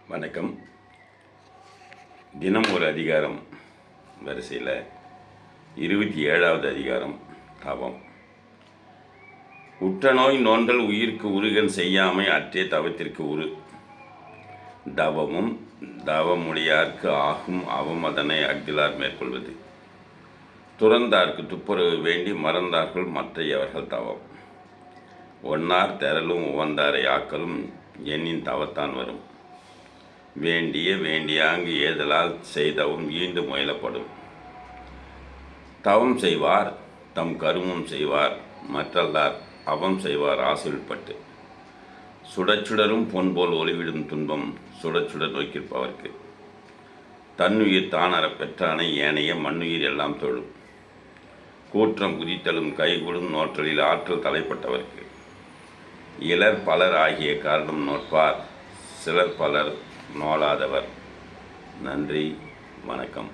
வணக்கம். தினம் ஒரு அதிகாரம் வரிசையில் 27வது அதிகாரம் தவம். உற்றநோய் நோன்கள் உயிர்க்கு உருகன் செய்யாமை அற்றே தவத்திற்கு உரு. தவமும் தவமுடையார்க்கு ஆகும் அவம் அதனை அஃதிலார் மேற்கொள்வது. துறந்தார்க்கு துப்புரவு வேண்டி மறந்தார்கள் மற்றையவர்கள் தவம். ஒன்னார் தெரலும் உவந்தாரை ஆக்கலும் எண்ணின் தவத்தான் வரும். வேண்டியாங்கு ஏதலால் செய்தவும் ஈண்டு முயலப்படும். தவம் செய்வார் தம் கருமம் செய்வார் மற்றல்லார் அவம் செய்வார் ஆசைப்பட்டு. சுடச்சுடரும் பொன்போல் ஒளிவிடும் துன்பம் சுடச்சுடர் நோக்கியிருப்பவர்க்கு. தன்னுயிர் தானறப் பெற்றானை ஏனைய மண்ணுயிர் எல்லாம் தொழும். கூற்றம் குதித்தலும் கைகூடும் நோற்றலில் ஆற்றல் தலைப்பட்டவர்க்கு. இலர் பலர் ஆகிய காரணம் நோட்பார் சிலர் பலர் நோலாதவர். நன்றி, வணக்கம்.